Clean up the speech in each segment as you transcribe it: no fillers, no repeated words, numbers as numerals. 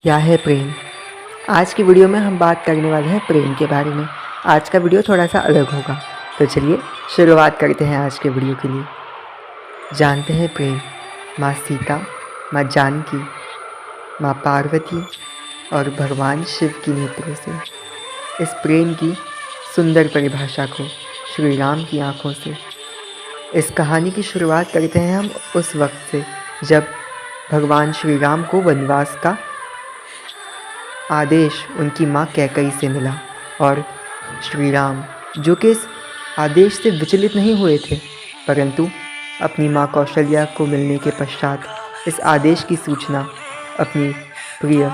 क्या है प्रेम। आज की वीडियो में हम बात करने वाले हैं प्रेम के बारे में। आज का वीडियो थोड़ा सा अलग होगा, तो चलिए शुरुआत करते हैं आज के वीडियो के लिए। जानते हैं प्रेम माँ सीता, माँ जानकी, माँ पार्वती और भगवान शिव की नेत्रों से। इस प्रेम की सुंदर परिभाषा को श्री राम की आँखों से। इस कहानी की शुरुआत करते हैं हम उस वक्त से जब भगवान श्री राम को वनवास का आदेश उनकी माँ कैकई से मिला और श्री राम, जो कि इस आदेश से विचलित नहीं हुए थे, परंतु अपनी माँ कौशल्या को मिलने के पश्चात इस आदेश की सूचना अपनी प्रिय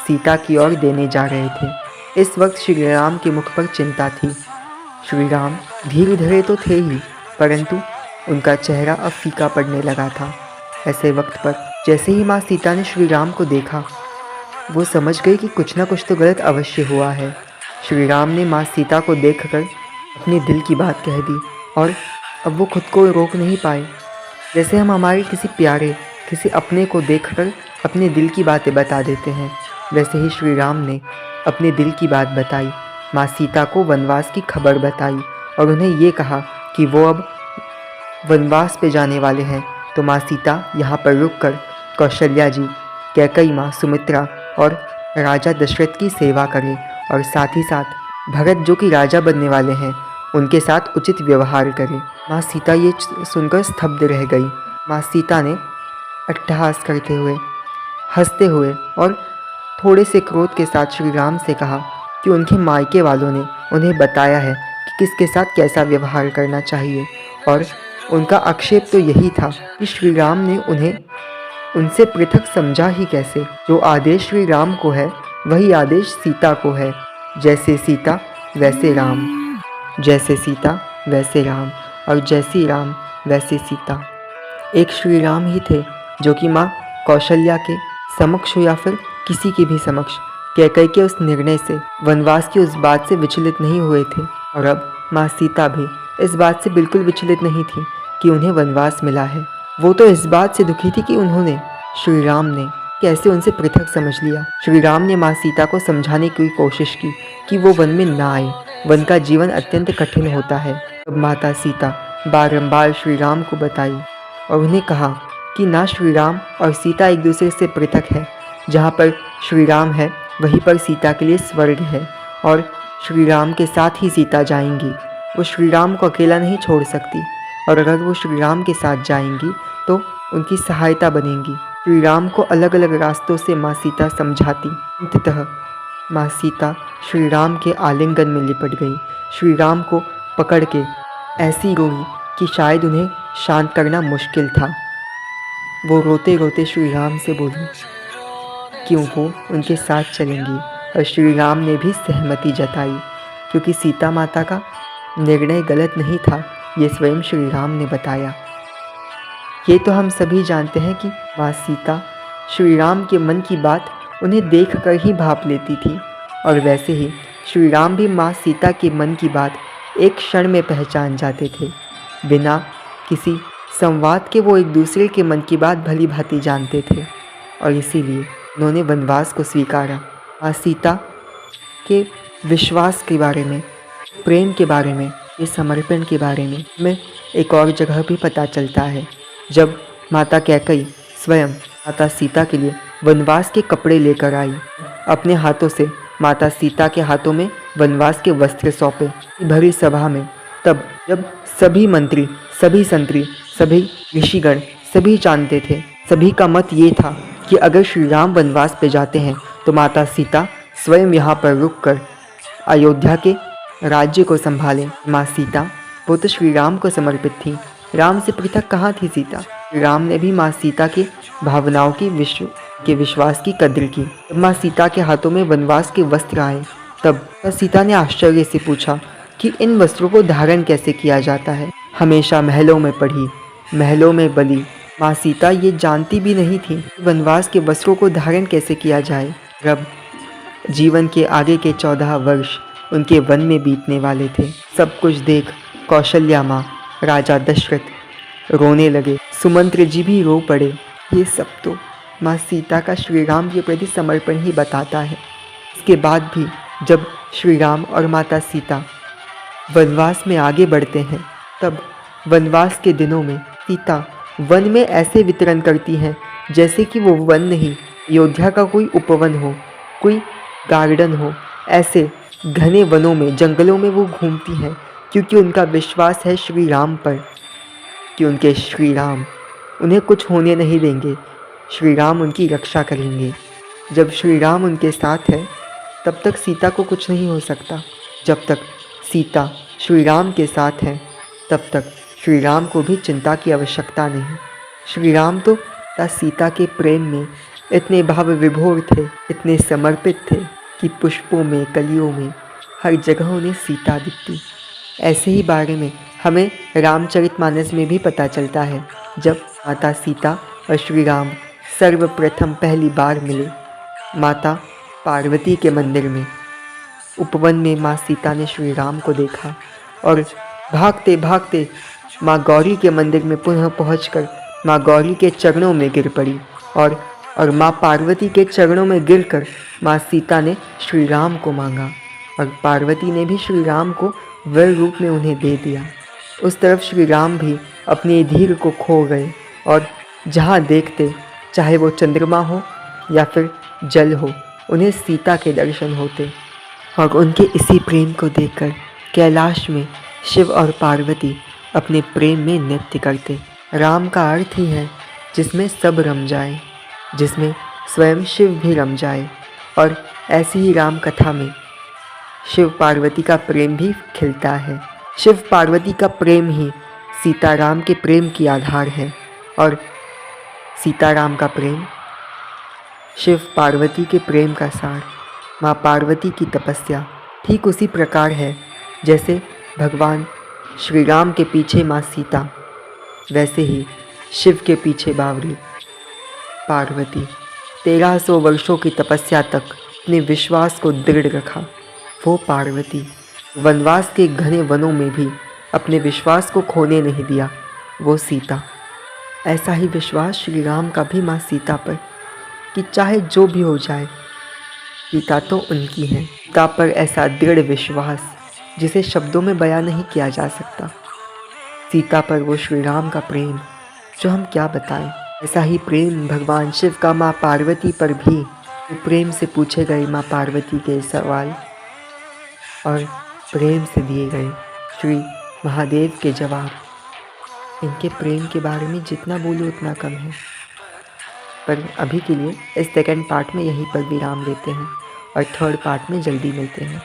सीता की ओर देने जा रहे थे। इस वक्त श्री राम के मुख पर चिंता थी। श्री राम धीरे धीरे तो थे ही, परंतु उनका चेहरा अब फीका पड़ने लगा था। ऐसे वक्त पर जैसे ही माँ सीता ने श्री राम को देखा, वो समझ गई कि कुछ ना कुछ तो गलत अवश्य हुआ है। श्री राम ने माँ सीता को देखकर अपने दिल की बात कह दी और अब वो खुद को रोक नहीं पाए। जैसे हम हमारे किसी प्यारे, किसी अपने को देखकर अपने दिल की बातें बता देते हैं, वैसे ही श्री राम ने अपने दिल की बात बताई। माँ सीता को वनवास की खबर बताई और उन्हें ये कहा कि वो अब वनवास पे जाने वाले हैं, तो माँ सीता यहाँ पर रुककर कौशल्या जी, कैकई माँ सुमित्रा और राजा दशरथ की सेवा करें और साथ ही साथ भरत, जो कि राजा बनने वाले हैं, उनके साथ उचित व्यवहार करें। माँ सीता ये सुनकर स्तब्ध रह गई। माँ सीता ने अट्टहास करते हुए, हंसते हुए और थोड़े से क्रोध के साथ श्री राम से कहा कि उनके मायके वालों ने उन्हें बताया है कि किसके साथ कैसा व्यवहार करना चाहिए, और उनका आक्षेप तो यही था कि श्री राम ने उन्हें उनसे पृथक समझा ही कैसे। जो आदेश श्री राम को है वही आदेश सीता को है। जैसे सीता वैसे राम, जैसे सीता वैसे राम और जैसी राम वैसे सीता। एक श्री राम ही थे जो कि माँ कौशल्या के समक्ष या फिर किसी के भी समक्ष कैकई के उस निर्णय से, वनवास की उस बात से विचलित नहीं हुए थे। और अब माँ सीता भी इस बात से बिल्कुल विचलित नहीं थी कि उन्हें वनवास मिला है। वो तो इस बात से दुखी थी कि उन्होंने, श्री राम ने कैसे उनसे पृथक समझ लिया। श्री राम ने माँ सीता को समझाने की कोशिश की कि वो वन में ना आए, वन का जीवन अत्यंत कठिन होता है। अब माता सीता बारंबार श्री राम को बताई और उन्हें कहा कि ना श्री राम और सीता एक दूसरे से पृथक है। जहाँ पर श्री राम है वहीं पर सीता के लिए स्वर्ग है और श्री राम के साथ ही सीता जाएंगी। वो श्री राम को अकेला नहीं छोड़ सकती, और अगर वो श्री राम के साथ जाएंगी तो उनकी सहायता बनेंगी। श्री राम को अलग अलग रास्तों से माँ सीता समझाती। अंततः माँ सीता श्री राम के आलिंगन में लिपट गई। श्री राम को पकड़ के ऐसी रोई कि शायद उन्हें शांत करना मुश्किल था। वो रोते रोते श्री राम से बोली कि वो उनके साथ चलेंगी, और श्री राम ने भी सहमति जताई, क्योंकि सीता माता का निर्णय गलत नहीं था, ये स्वयं श्री राम ने बताया। ये तो हम सभी जानते हैं कि माँ सीता श्री राम के मन की बात उन्हें देखकर ही भाप लेती थी, और वैसे ही श्री राम भी माँ सीता के मन की बात एक क्षण में पहचान जाते थे। बिना किसी संवाद के वो एक दूसरे के मन की बात भली भांति जानते थे, और इसीलिए उन्होंने वनवास को स्वीकारा। माँ सीता के विश्वास के बारे में, प्रेम के बारे में, ये समर्पण के बारे में हमें एक और जगह भी पता चलता है, जब माता कैकई स्वयं माता सीता के लिए वनवास के कपड़े लेकर आई। अपने हाथों से माता सीता के हाथों में वनवास के वस्त्र सौंपे भरी सभा में, तब जब सभी मंत्री, सभी संतरी, सभी ऋषिगण सभी जानते थे, सभी का मत ये था कि अगर श्री राम वनवास पे जाते हैं तो माता सीता स्वयं यहाँ पर रुककर अयोध्या के राज्य को संभालें। माँ सीता वो तो श्री राम को समर्पित थी, राम से पृथक कहाँ थी सीता। राम ने भी माँ सीता की भावनाओं की, विश्वास की कद्र की। जब माँ सीता के हाथों में वनवास के वस्त्र आए, तब सीता ने आश्चर्य से पूछा कि इन वस्त्रों को धारण कैसे किया जाता है। हमेशा महलों में पढ़ी, महलों में बली माँ सीता ये जानती भी नहीं थी कि वनवास के वस्त्रों को धारण कैसे किया जाए। अब जीवन के आगे के 14 वर्ष उनके वन में बीतने वाले थे। सब कुछ देख कौशल्या माँ, राजा दशरथ रोने लगे, सुमंत्र जी भी रो पड़े। ये सब तो माँ सीता का श्री राम के प्रति समर्पण ही बताता है। इसके बाद भी जब श्री राम और माता सीता वनवास में आगे बढ़ते हैं, तब वनवास के दिनों में सीता वन में ऐसे वितरण करती हैं जैसे कि वो वन नहीं, अयोध्या का कोई उपवन हो, कोई गार्डन हो। ऐसे घने वनों में, जंगलों में वो घूमती हैं, क्योंकि उनका विश्वास है श्री राम पर कि उनके श्री राम उन्हें कुछ होने नहीं देंगे, श्री राम उनकी रक्षा करेंगे। जब श्री राम उनके साथ है तब तक सीता को कुछ नहीं हो सकता। जब तक सीता श्री राम के साथ हैं तब तक श्री राम को भी चिंता की आवश्यकता नहीं। श्री राम तो सीता के प्रेम में इतने भाव विभोर थे, इतने समर्पित थे कि पुष्पों में, कलियों में हर जगह उन्हें सीता दिखती। ऐसे ही बारे में हमें रामचरितमानस में भी पता चलता है। जब माता सीता और श्री राम सर्वप्रथम पहली बार मिले माता पार्वती के मंदिर में, उपवन में माँ सीता ने श्री राम को देखा और भागते भागते माँ गौरी के मंदिर में पुनः पहुंचकर माँ गौरी के चरणों में गिर पड़ी और माँ पार्वती के चरणों में गिरकर माँ सीता ने श्री राम को मांगा और पार्वती ने भी श्री राम को वर रूप में उन्हें दे दिया। उस तरफ श्री राम भी अपने धीर को खो गए और जहाँ देखते, चाहे वो चंद्रमा हो या फिर जल हो, उन्हें सीता के दर्शन होते। और उनके इसी प्रेम को देखकर कैलाश में शिव और पार्वती अपने प्रेम में नृत्य करते। राम का अर्थ ही है जिसमें सब रम जाए, जिसमें स्वयं शिव भी रम जाए। और ऐसी ही राम कथा में शिव पार्वती का प्रेम भी खिलता है। शिव पार्वती का प्रेम ही सीताराम के प्रेम की आधार है और सीताराम का प्रेम शिव पार्वती के प्रेम का सार। माँ पार्वती की तपस्या ठीक उसी प्रकार है जैसे भगवान श्री राम के पीछे माँ सीता, वैसे ही शिव के पीछे बावरी पार्वती 1300 वर्षों की तपस्या तक अपने विश्वास को दृढ़ रखा। वो पार्वती वनवास के घने वनों में भी अपने विश्वास को खोने नहीं दिया, वो सीता। ऐसा ही विश्वास श्री राम का भी माँ सीता पर कि चाहे जो भी हो जाए सीता तो उनकी है। सीता पर ऐसा दृढ़ विश्वास जिसे शब्दों में बयां नहीं किया जा सकता। सीता पर वो श्री राम का प्रेम जो हम क्या बताएं। ऐसा ही प्रेम भगवान शिव का माँ पार्वती पर भी। प्रेम से पूछे गए माँ पार्वती के सवाल और प्रेम से दिए गए श्री महादेव के जवाब। इनके प्रेम के बारे में जितना बोलूँ उतना कम है, पर अभी के लिए इस सेकंड पार्ट में यहीं पर विराम देते हैं और थर्ड पार्ट में जल्दी मिलते हैं।